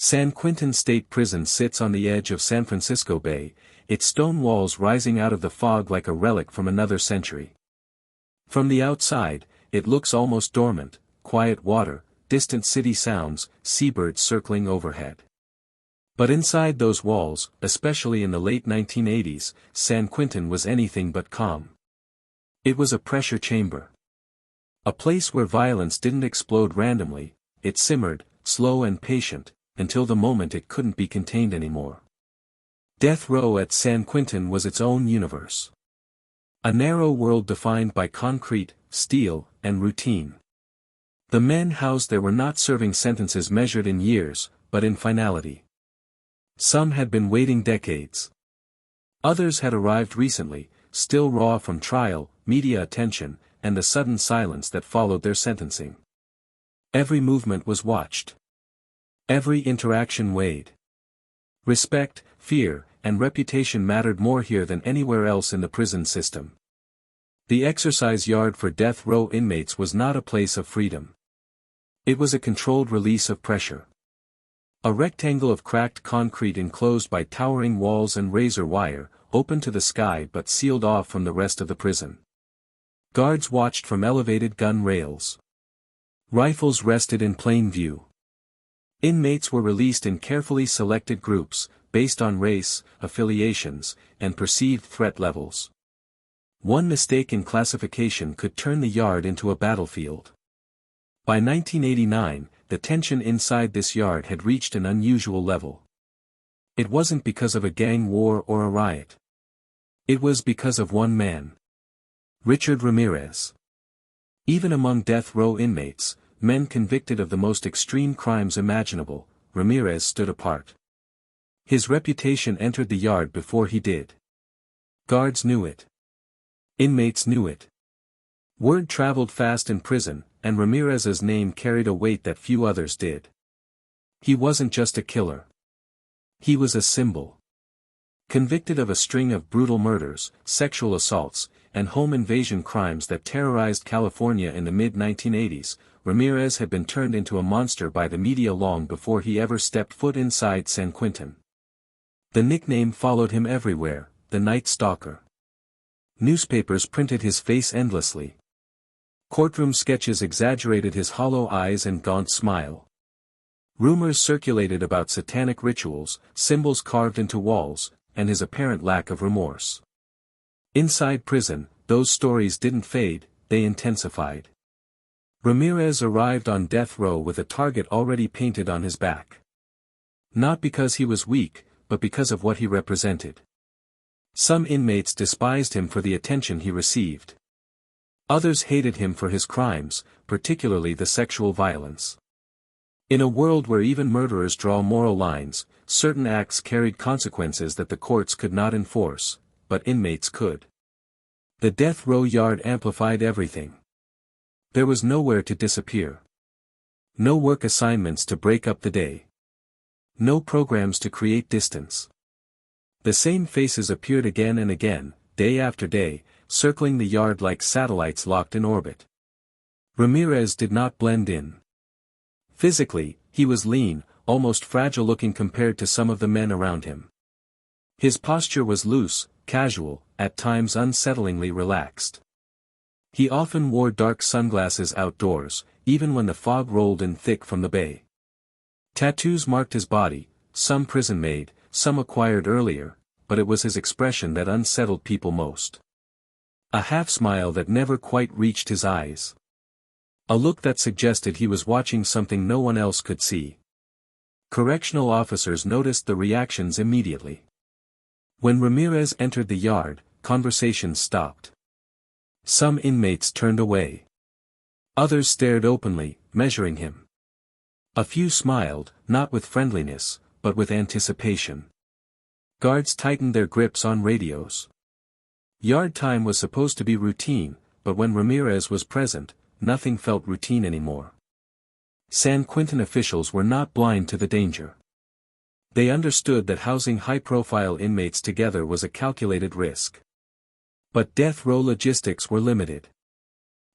San Quentin State Prison sits on the edge of San Francisco Bay, its stone walls rising out of the fog like a relic from another century. From the outside, it looks almost dormant: quiet water, distant city sounds, seabirds circling overhead. But inside those walls, especially in the late 1980s, San Quentin was anything but calm. It was a pressure chamber. A place where violence didn't explode randomly, it simmered, slow and patient, until the moment it couldn't be contained anymore. Death row at San Quentin was its own universe. A narrow world defined by concrete, steel, and routine. The men housed there were not serving sentences measured in years, but in finality. Some had been waiting decades. Others had arrived recently, still raw from trial, media attention, and the sudden silence that followed their sentencing. Every movement was watched. Every interaction weighed. Respect, fear, and reputation mattered more here than anywhere else in the prison system. The exercise yard for death row inmates was not a place of freedom. It was a controlled release of pressure. A rectangle of cracked concrete enclosed by towering walls and razor wire, open to the sky but sealed off from the rest of the prison. Guards watched from elevated gun rails. Rifles rested in plain view. Inmates were released in carefully selected groups, based on race, affiliations, and perceived threat levels. One mistake in classification could turn the yard into a battlefield. By 1989, the tension inside this yard had reached an unusual level. It wasn't because of a gang war or a riot. It was because of one man. Richard Ramirez. Even among death row inmates, men convicted of the most extreme crimes imaginable, Ramirez stood apart. His reputation entered the yard before he did. Guards knew it. Inmates knew it. Word traveled fast in prison, and Ramirez's name carried a weight that few others did. He wasn't just a killer. He was a symbol. Convicted of a string of brutal murders, sexual assaults, and home invasion crimes that terrorized California in the mid-1980s, Ramirez had been turned into a monster by the media long before he ever stepped foot inside San Quentin. The nickname followed him everywhere: the Night Stalker. Newspapers printed his face endlessly. Courtroom sketches exaggerated his hollow eyes and gaunt smile. Rumors circulated about satanic rituals, symbols carved into walls, and his apparent lack of remorse. Inside prison, those stories didn't fade, they intensified. Ramirez arrived on death row with a target already painted on his back. Not because he was weak, but because of what he represented. Some inmates despised him for the attention he received. Others hated him for his crimes, particularly the sexual violence. In a world where even murderers draw moral lines, certain acts carried consequences that the courts could not enforce, but inmates could. The death row yard amplified everything. There was nowhere to disappear. No work assignments to break up the day. No programs to create distance. The same faces appeared again and again, day after day, circling the yard like satellites locked in orbit. Ramirez did not blend in. Physically, he was lean, almost fragile-looking compared to some of the men around him. His posture was loose, casual, at times unsettlingly relaxed. He often wore dark sunglasses outdoors, even when the fog rolled in thick from the bay. Tattoos marked his body, some prison-made, some acquired earlier, but it was his expression that unsettled people most. A half-smile that never quite reached his eyes. A look that suggested he was watching something no one else could see. Correctional officers noticed the reactions immediately. When Ramirez entered the yard, conversations stopped. Some inmates turned away. Others stared openly, measuring him. A few smiled, not with friendliness, but with anticipation. Guards tightened their grips on radios. Yard time was supposed to be routine, but when Ramirez was present, nothing felt routine anymore. San Quentin officials were not blind to the danger. They understood that housing high-profile inmates together was a calculated risk. But death row logistics were limited.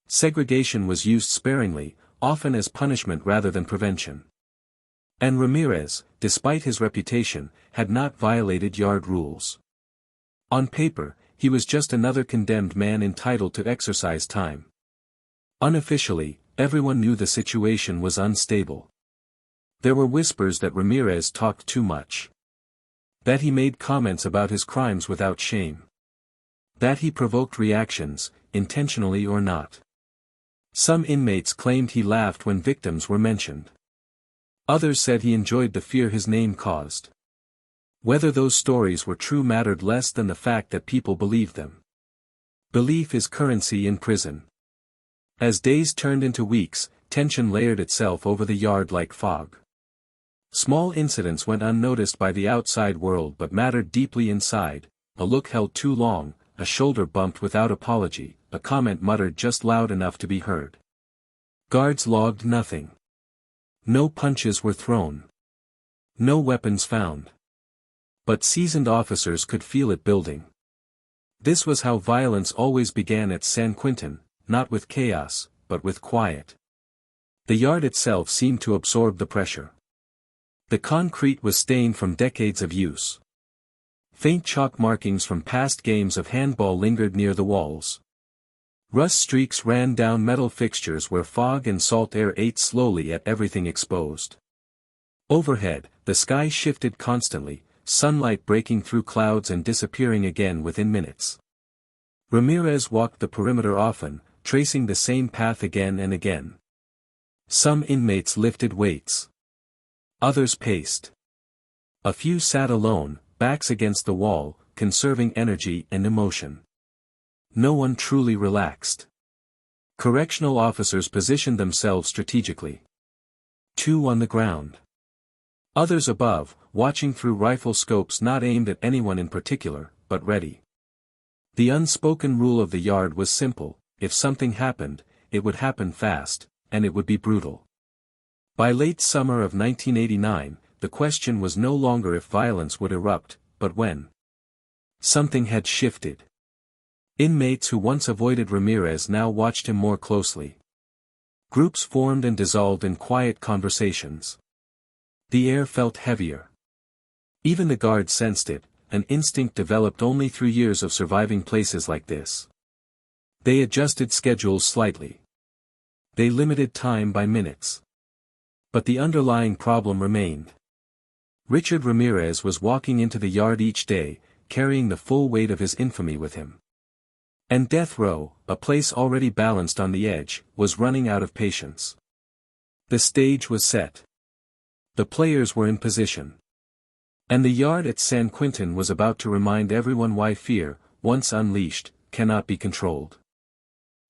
Segregation was used sparingly, often as punishment rather than prevention. And Ramirez, despite his reputation, had not violated yard rules. On paper, he was just another condemned man entitled to exercise time. Unofficially, everyone knew the situation was unstable. There were whispers that Ramirez talked too much. That he made comments about his crimes without shame. That he provoked reactions, intentionally or not. Some inmates claimed he laughed when victims were mentioned. Others said he enjoyed the fear his name caused. Whether those stories were true mattered less than the fact that people believed them. Belief is currency in prison. As days turned into weeks, tension layered itself over the yard like fog. Small incidents went unnoticed by the outside world but mattered deeply inside: a look held too long, a shoulder bumped without apology, a comment muttered just loud enough to be heard. Guards logged nothing. No punches were thrown. No weapons found. But seasoned officers could feel it building. This was how violence always began at San Quentin, not with chaos, but with quiet. The yard itself seemed to absorb the pressure. The concrete was stained from decades of use. Faint chalk markings from past games of handball lingered near the walls. Rust streaks ran down metal fixtures where fog and salt air ate slowly at everything exposed. Overhead, the sky shifted constantly, sunlight breaking through clouds and disappearing again within minutes. Ramirez walked the perimeter often, tracing the same path again and again. Some inmates lifted weights. Others paced. A few sat alone, backs against the wall, conserving energy and emotion. No one truly relaxed. Correctional officers positioned themselves strategically. 2 on the ground. Others above, watching through rifle scopes not aimed at anyone in particular, but ready. The unspoken rule of the yard was simple: if something happened, it would happen fast, and it would be brutal. By late summer of 1989, the question was no longer if violence would erupt, but when. Something had shifted. Inmates who once avoided Ramirez now watched him more closely. Groups formed and dissolved in quiet conversations. The air felt heavier. Even the guards sensed it, an instinct developed only through years of surviving places like this. They adjusted schedules slightly. They limited time by minutes. But the underlying problem remained. Richard Ramirez was walking into the yard each day, carrying the full weight of his infamy with him. And death row, a place already balanced on the edge, was running out of patience. The stage was set. The players were in position. And the yard at San Quentin was about to remind everyone why fear, once unleashed, cannot be controlled.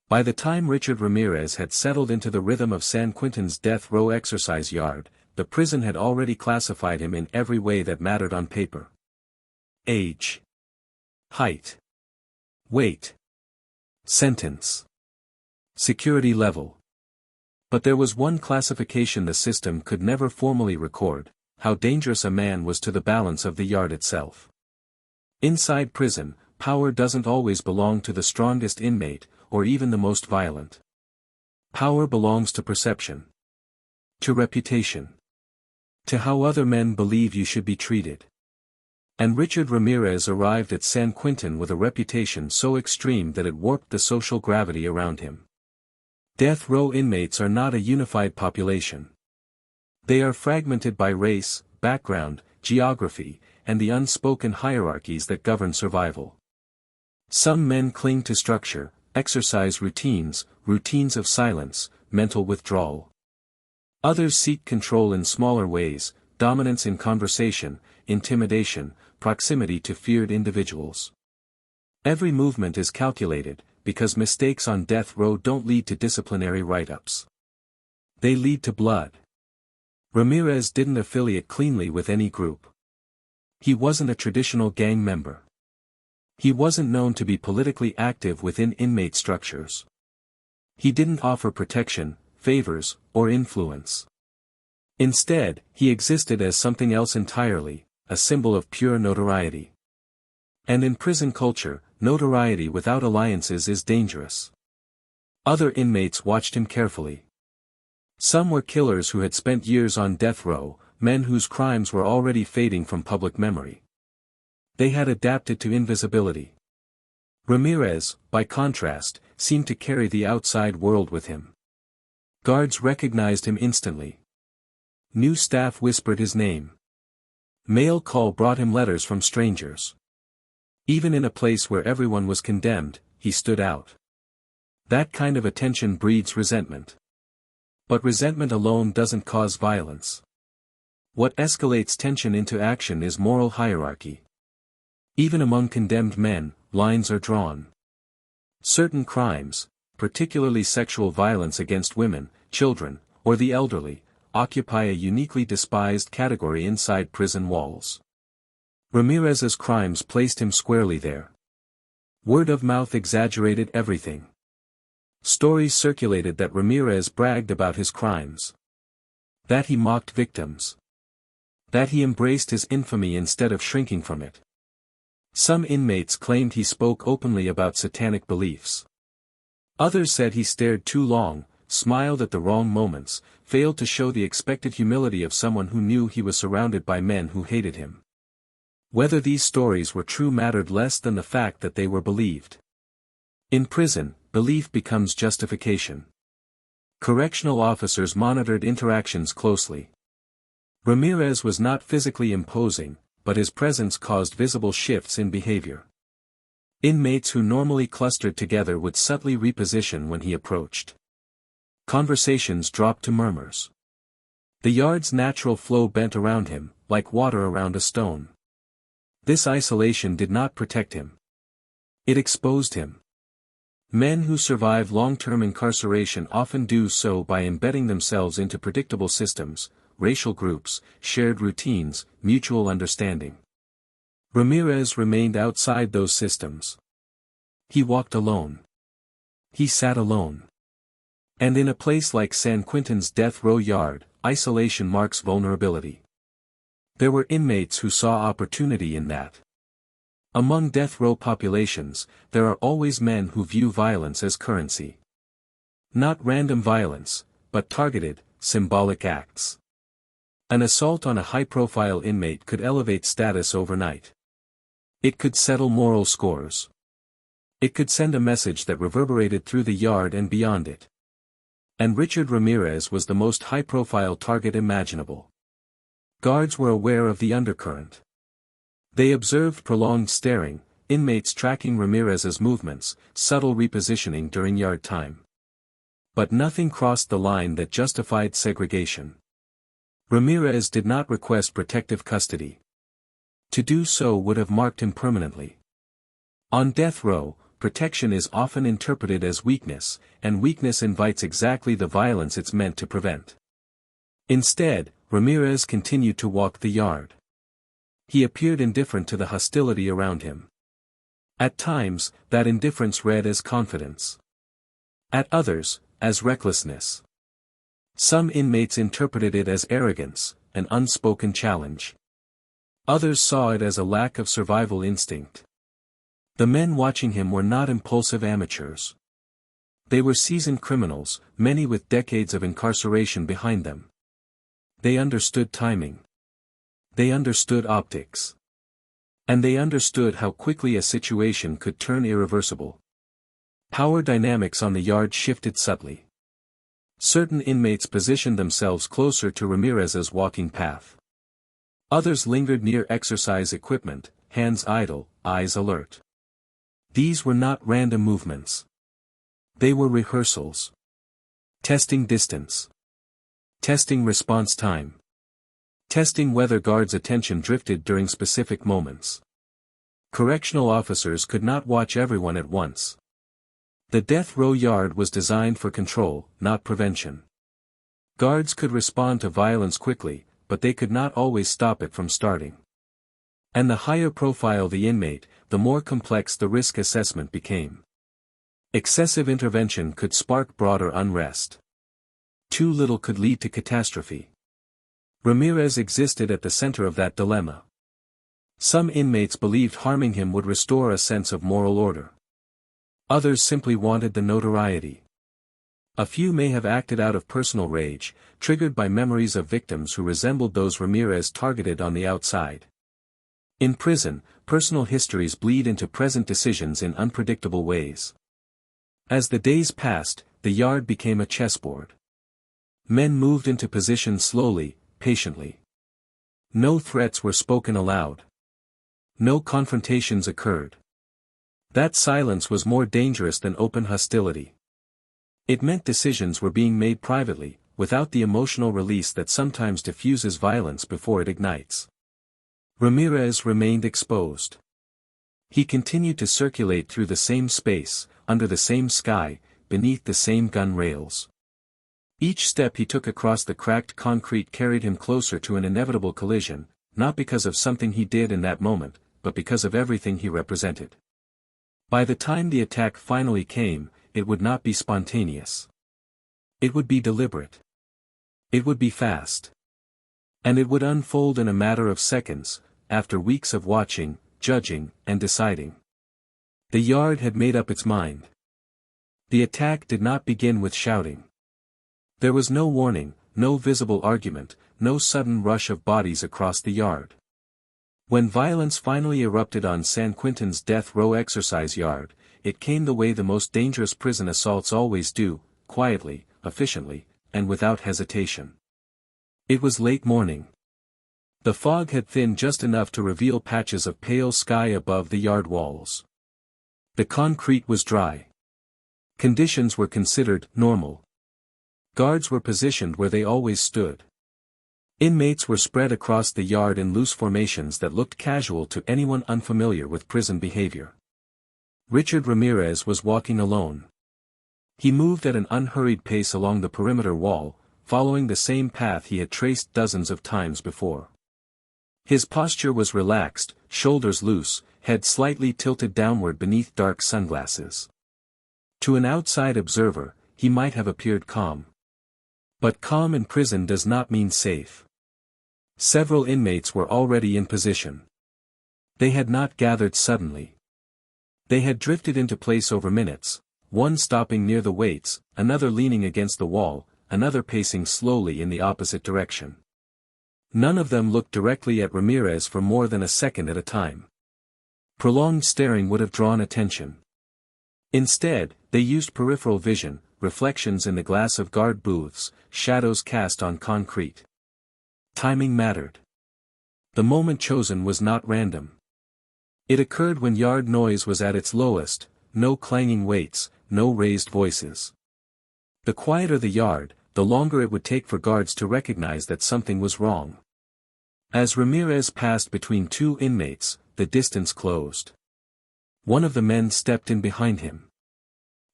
By the time Richard Ramirez had settled into the rhythm of San Quentin's death row exercise yard, the prison had already classified him in every way that mattered on paper. Age. Height. Weight. Sentence. Security level. But there was one classification the system could never formally record: how dangerous a man was to the balance of the yard itself. Inside prison, power doesn't always belong to the strongest inmate, or even the most violent. Power belongs to perception. To reputation. To how other men believe you should be treated. And Richard Ramirez arrived at San Quentin with a reputation so extreme that it warped the social gravity around him. Death row inmates are not a unified population. They are fragmented by race, background, geography, and the unspoken hierarchies that govern survival. Some men cling to structure, exercise routines of silence, mental withdrawal. Others seek control in smaller ways: dominance in conversation, intimidation, proximity to feared individuals. Every movement is calculated, because mistakes on death row don't lead to disciplinary write-ups. They lead to blood. Ramirez didn't affiliate cleanly with any group. He wasn't a traditional gang member. He wasn't known to be politically active within inmate structures. He didn't offer protection, favors, or influence. Instead, he existed as something else entirely, a symbol of pure notoriety. And in prison culture, notoriety without alliances is dangerous. Other inmates watched him carefully. Some were killers who had spent years on death row, men whose crimes were already fading from public memory. They had adapted to invisibility. Ramirez, by contrast, seemed to carry the outside world with him. Guards recognized him instantly. New staff whispered his name. Mail call brought him letters from strangers. Even in a place where everyone was condemned, he stood out. That kind of attention breeds resentment. But resentment alone doesn't cause violence. What escalates tension into action is moral hierarchy. Even among condemned men, lines are drawn. Certain crimes, particularly sexual violence against women, children, or the elderly, occupy a uniquely despised category inside prison walls. Ramirez's crimes placed him squarely there. Word of mouth exaggerated everything. Stories circulated that Ramirez bragged about his crimes. That he mocked victims. That he embraced his infamy instead of shrinking from it. Some inmates claimed he spoke openly about satanic beliefs. Others said he stared too long, smiled at the wrong moments, failed to show the expected humility of someone who knew he was surrounded by men who hated him. Whether these stories were true mattered less than the fact that they were believed. In prison, belief becomes justification. Correctional officers monitored interactions closely. Ramirez was not physically imposing, but his presence caused visible shifts in behavior. Inmates who normally clustered together would subtly reposition when he approached. Conversations dropped to murmurs. The yard's natural flow bent around him, like water around a stone. This isolation did not protect him. It exposed him. Men who survive long-term incarceration often do so by embedding themselves into predictable systems, racial groups, shared routines, mutual understanding. Ramirez remained outside those systems. He walked alone. He sat alone. And in a place like San Quentin's death row yard, isolation marks vulnerability. There were inmates who saw opportunity in that. Among death row populations, there are always men who view violence as currency. Not random violence, but targeted, symbolic acts. An assault on a high-profile inmate could elevate status overnight. It could settle moral scores. It could send a message that reverberated through the yard and beyond it. And Richard Ramirez was the most high-profile target imaginable. Guards were aware of the undercurrent. They observed prolonged staring, inmates tracking Ramirez's movements, subtle repositioning during yard time. But nothing crossed the line that justified segregation. Ramirez did not request protective custody. To do so would have marked him permanently. On death row, protection is often interpreted as weakness, and weakness invites exactly the violence it's meant to prevent. Instead, Ramirez continued to walk the yard. He appeared indifferent to the hostility around him. At times, that indifference read as confidence. At others, as recklessness. Some inmates interpreted it as arrogance, an unspoken challenge. Others saw it as a lack of survival instinct. The men watching him were not impulsive amateurs. They were seasoned criminals, many with decades of incarceration behind them. They understood timing. They understood optics. And they understood how quickly a situation could turn irreversible. Power dynamics on the yard shifted subtly. Certain inmates positioned themselves closer to Ramirez's walking path. Others lingered near exercise equipment, hands idle, eyes alert. These were not random movements. They were rehearsals. Testing distance. Testing response time. Testing whether guards' attention drifted during specific moments. Correctional officers could not watch everyone at once. The death row yard was designed for control, not prevention. Guards could respond to violence quickly, but they could not always stop it from starting. And the higher profile the inmate, the more complex the risk assessment became. Excessive intervention could spark broader unrest. Too little could lead to catastrophe. Ramirez existed at the center of that dilemma. Some inmates believed harming him would restore a sense of moral order. Others simply wanted the notoriety. A few may have acted out of personal rage, triggered by memories of victims who resembled those Ramirez targeted on the outside. In prison, personal histories bleed into present decisions in unpredictable ways. As the days passed, the yard became a chessboard. Men moved into position slowly, patiently. No threats were spoken aloud. No confrontations occurred. That silence was more dangerous than open hostility. It meant decisions were being made privately, without the emotional release that sometimes diffuses violence before it ignites. Ramirez remained exposed. He continued to circulate through the same space, under the same sky, beneath the same gun rails. Each step he took across the cracked concrete carried him closer to an inevitable collision, not because of something he did in that moment, but because of everything he represented. By the time the attack finally came, it would not be spontaneous. It would be deliberate. It would be fast. And it would unfold in a matter of seconds, after weeks of watching, judging, and deciding. The yard had made up its mind. The attack did not begin with shouting. There was no warning, no visible argument, no sudden rush of bodies across the yard. When violence finally erupted on San Quentin's death row exercise yard, it came the way the most dangerous prison assaults always do, quietly, efficiently, and without hesitation. It was late morning. The fog had thinned just enough to reveal patches of pale sky above the yard walls. The concrete was dry. Conditions were considered normal. Guards were positioned where they always stood. Inmates were spread across the yard in loose formations that looked casual to anyone unfamiliar with prison behavior. Richard Ramirez was walking alone. He moved at an unhurried pace along the perimeter wall, following the same path he had traced dozens of times before. His posture was relaxed, shoulders loose, head slightly tilted downward beneath dark sunglasses. To an outside observer, he might have appeared calm. But calm in prison does not mean safe. Several inmates were already in position. They had not gathered suddenly. They had drifted into place over minutes, one stopping near the weights, another leaning against the wall, another pacing slowly in the opposite direction. None of them looked directly at Ramirez for more than a second at a time. Prolonged staring would have drawn attention. Instead, they used peripheral vision, reflections in the glass of guard booths, shadows cast on concrete. Timing mattered. The moment chosen was not random. It occurred when yard noise was at its lowest, no clanging weights, no raised voices. The quieter the yard, the longer it would take for guards to recognize that something was wrong. As Ramirez passed between two inmates, the distance closed. One of the men stepped in behind him.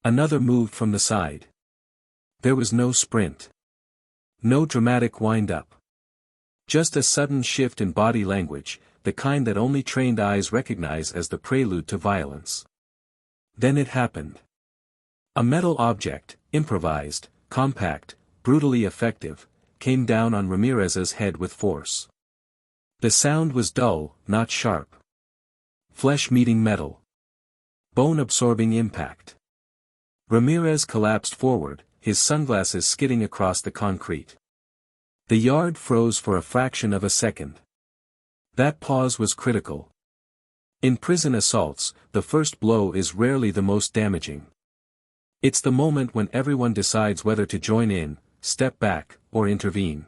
Another moved from the side. There was no sprint. No dramatic wind-up. Just a sudden shift in body language, the kind that only trained eyes recognize as the prelude to violence. Then it happened. A metal object, improvised, compact, brutally effective, came down on Ramirez's head with force. The sound was dull, not sharp. Flesh meeting metal. Bone-absorbing impact. Ramirez collapsed forward, his sunglasses skidding across the concrete. The yard froze for a fraction of a second. That pause was critical. In prison assaults, the first blow is rarely the most damaging. It's the moment when everyone decides whether to join in, step back, or intervene.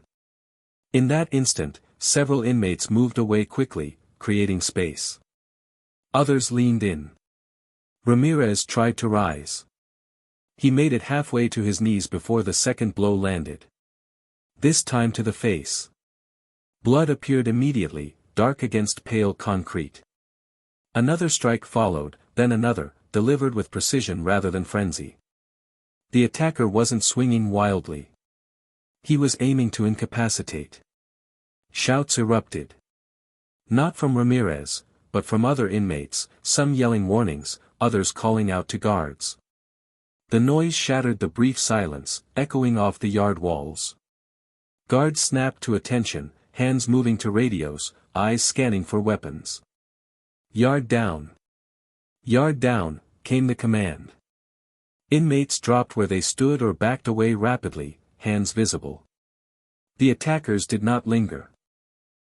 In that instant, several inmates moved away quickly, creating space. Others leaned in. Ramirez tried to rise. He made it halfway to his knees before the second blow landed. This time to the face. Blood appeared immediately, dark against pale concrete. Another strike followed, then another, delivered with precision rather than frenzy. The attacker wasn't swinging wildly. He was aiming to incapacitate. Shouts erupted. Not from Ramirez, but from other inmates, some yelling warnings, others calling out to guards. The noise shattered the brief silence, echoing off the yard walls. Guards snapped to attention, hands moving to radios, eyes scanning for weapons. Yard down. Yard down, came the command. Inmates dropped where they stood or backed away rapidly, hands visible. The attackers did not linger.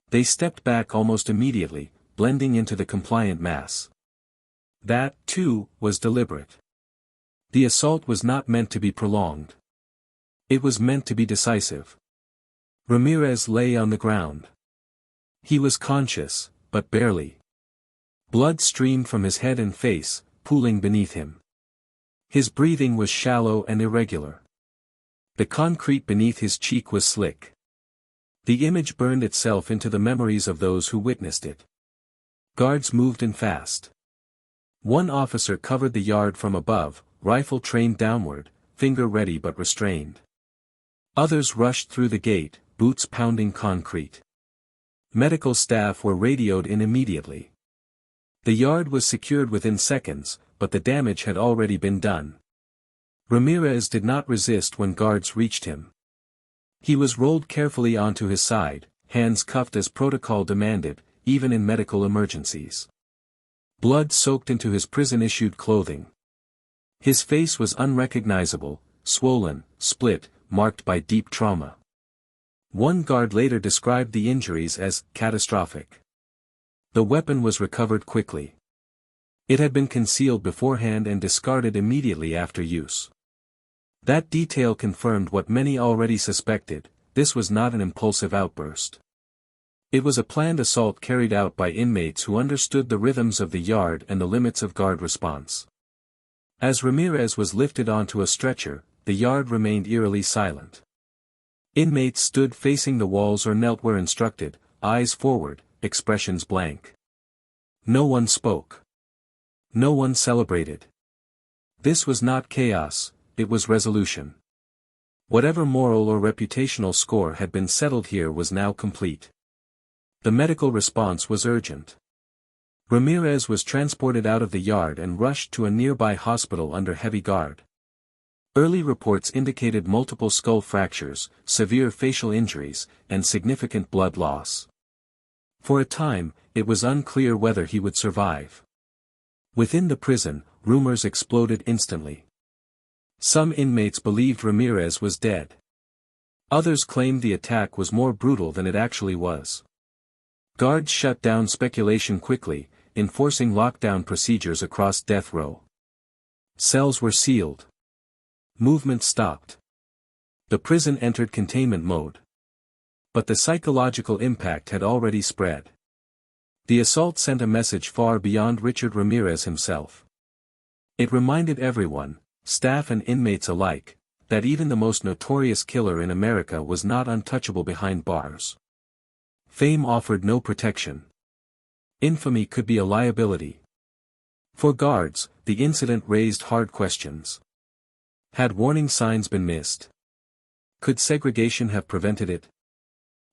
They stepped back almost immediately, blending into the compliant mass. That, too, was deliberate. The assault was not meant to be prolonged. It was meant to be decisive. Ramirez lay on the ground. He was conscious, but barely. Blood streamed from his head and face, pooling beneath him. His breathing was shallow and irregular. The concrete beneath his cheek was slick. The image burned itself into the memories of those who witnessed it. Guards moved in fast. One officer covered the yard from above, rifle trained downward, finger ready but restrained. Others rushed through the gate, boots pounding concrete. Medical staff were radioed in immediately. The yard was secured within seconds, but the damage had already been done. Ramirez did not resist when guards reached him. He was rolled carefully onto his side, hands cuffed as protocol demanded, even in medical emergencies. Blood soaked into his prison-issued clothing. His face was unrecognizable, swollen, split, marked by deep trauma. One guard later described the injuries as catastrophic. The weapon was recovered quickly. It had been concealed beforehand and discarded immediately after use. That detail confirmed what many already suspected: this was not an impulsive outburst. It was a planned assault carried out by inmates who understood the rhythms of the yard and the limits of guard response. As Ramirez was lifted onto a stretcher, the yard remained eerily silent. Inmates stood facing the walls or knelt where instructed, eyes forward, expressions blank. No one spoke. No one celebrated. This was not chaos, it was resolution. Whatever moral or reputational score had been settled here was now complete. The medical response was urgent. Ramirez was transported out of the yard and rushed to a nearby hospital under heavy guard. Early reports indicated multiple skull fractures, severe facial injuries, and significant blood loss. For a time, it was unclear whether he would survive. Within the prison, rumors exploded instantly. Some inmates believed Ramirez was dead. Others claimed the attack was more brutal than it actually was. Guards shut down speculation quickly, enforcing lockdown procedures across death row. Cells were sealed. Movement stopped. The prison entered containment mode. But the psychological impact had already spread. The assault sent a message far beyond Richard Ramirez himself. It reminded everyone, staff and inmates alike, that even the most notorious killer in America was not untouchable behind bars. Fame offered no protection. Infamy could be a liability. For guards, the incident raised hard questions. Had warning signs been missed? Could segregation have prevented it?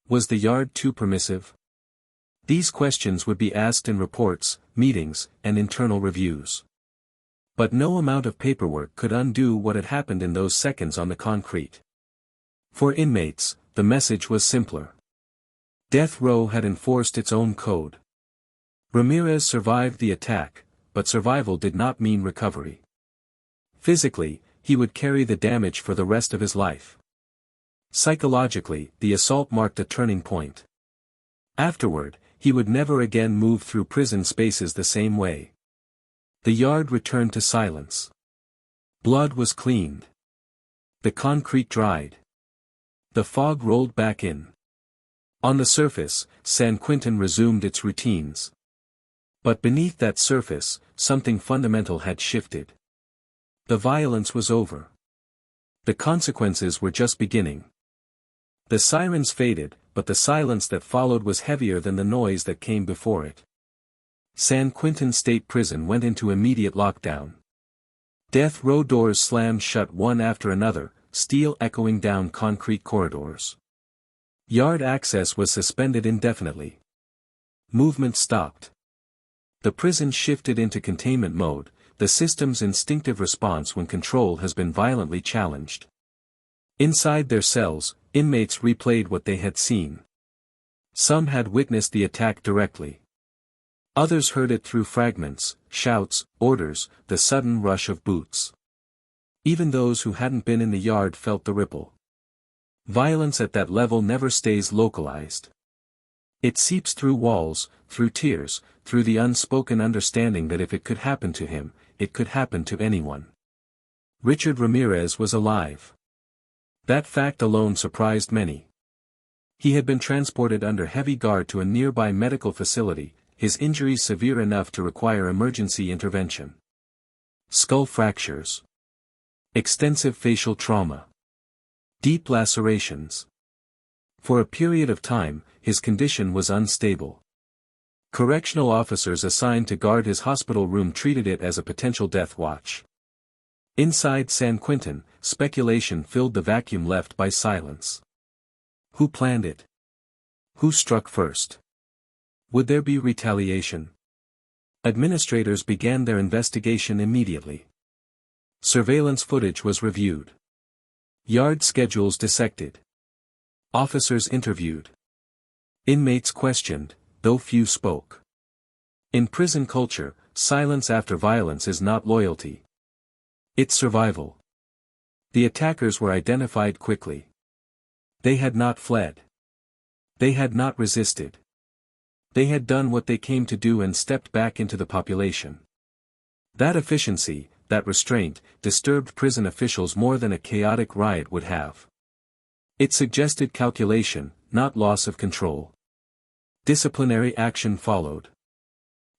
Was the yard too permissive? These questions would be asked in reports, meetings, and internal reviews. But no amount of paperwork could undo what had happened in those seconds on the concrete. For inmates, the message was simpler. Death row had enforced its own code. Ramirez survived the attack, but survival did not mean recovery. Physically, he would carry the damage for the rest of his life. Psychologically, the assault marked a turning point. Afterward, he would never again move through prison spaces the same way. The yard returned to silence. Blood was cleaned. The concrete dried. The fog rolled back in. On the surface, San Quentin resumed its routines. But beneath that surface, something fundamental had shifted. The violence was over. The consequences were just beginning. The sirens faded, but the silence that followed was heavier than the noise that came before it. San Quentin State Prison went into immediate lockdown. Death row doors slammed shut one after another, steel echoing down concrete corridors. Yard access was suspended indefinitely. Movement stopped. The prison shifted into containment mode, the system's instinctive response when control has been violently challenged. Inside their cells, inmates replayed what they had seen. Some had witnessed the attack directly. Others heard it through fragments, shouts, orders, the sudden rush of boots. Even those who hadn't been in the yard felt the ripple. Violence at that level never stays localized. It seeps through walls, through tears, through the unspoken understanding that if it could happen to him, it could happen to anyone. Richard Ramirez was alive. That fact alone surprised many. He had been transported under heavy guard to a nearby medical facility, his injuries severe enough to require emergency intervention. Skull fractures. Extensive facial trauma. Deep lacerations. For a period of time, his condition was unstable. Correctional officers assigned to guard his hospital room treated it as a potential death watch. Inside San Quentin, speculation filled the vacuum left by silence. Who planned it? Who struck first? Would there be retaliation? Administrators began their investigation immediately. Surveillance footage was reviewed. Yard schedules dissected. Officers interviewed. Inmates questioned, though few spoke. In prison culture, silence after violence is not loyalty. It's survival. The attackers were identified quickly. They had not fled. They had not resisted. They had done what they came to do and stepped back into the population. That efficiency, that restraint, disturbed prison officials more than a chaotic riot would have. It suggested calculation, not loss of control. Disciplinary action followed.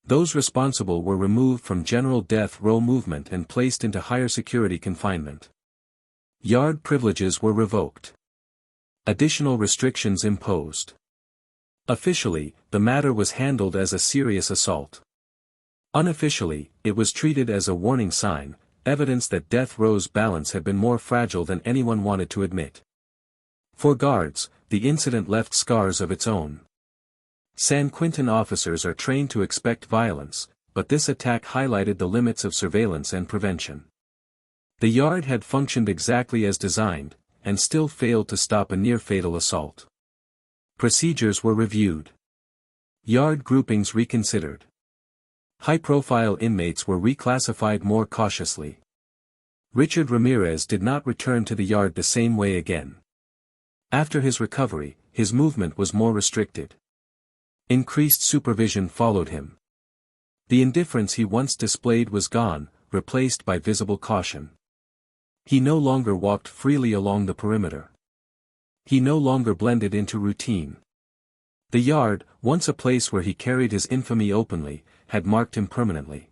Those responsible were removed from general death row movement and placed into higher security confinement. Yard privileges were revoked. Additional restrictions imposed. Officially, the matter was handled as a serious assault. Unofficially, it was treated as a warning sign, evidence that death row's balance had been more fragile than anyone wanted to admit. For guards, the incident left scars of its own. San Quentin officers are trained to expect violence, but this attack highlighted the limits of surveillance and prevention. The yard had functioned exactly as designed, and still failed to stop a near-fatal assault. Procedures were reviewed. Yard groupings reconsidered. High-profile inmates were reclassified more cautiously. Richard Ramirez did not return to the yard the same way again. After his recovery, his movement was more restricted. Increased supervision followed him. The indifference he once displayed was gone, replaced by visible caution. He no longer walked freely along the perimeter. He no longer blended into routine. The yard, once a place where he carried his infamy openly, had marked him permanently.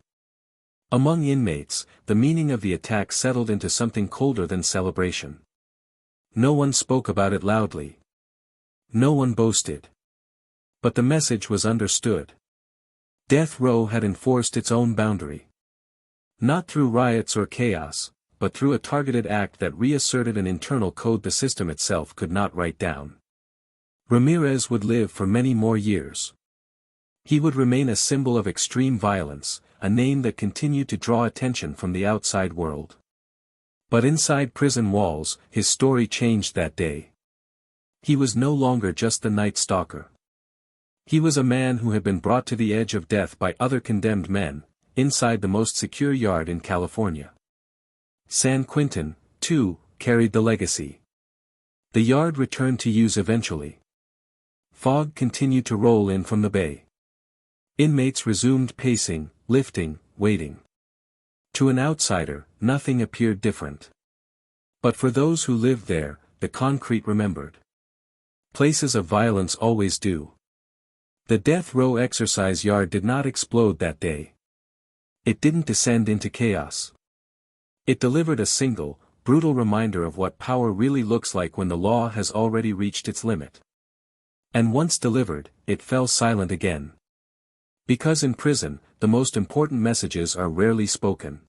Among inmates, the meaning of the attack settled into something colder than celebration. No one spoke about it loudly. No one boasted. But the message was understood. Death row had enforced its own boundary. Not through riots or chaos, but through a targeted act that reasserted an internal code the system itself could not write down. Ramirez would live for many more years. He would remain a symbol of extreme violence, a name that continued to draw attention from the outside world. But inside prison walls, his story changed that day. He was no longer just the Night Stalker. He was a man who had been brought to the edge of death by other condemned men, inside the most secure yard in California. San Quentin, too, carried the legacy. The yard returned to use eventually. Fog continued to roll in from the bay. Inmates resumed pacing, lifting, waiting. To an outsider, nothing appeared different. But for those who lived there, the concrete remembered. Places of violence always do. The death row exercise yard did not explode that day. It didn't descend into chaos. It delivered a single, brutal reminder of what power really looks like when the law has already reached its limit. And once delivered, it fell silent again. Because in prison, the most important messages are rarely spoken.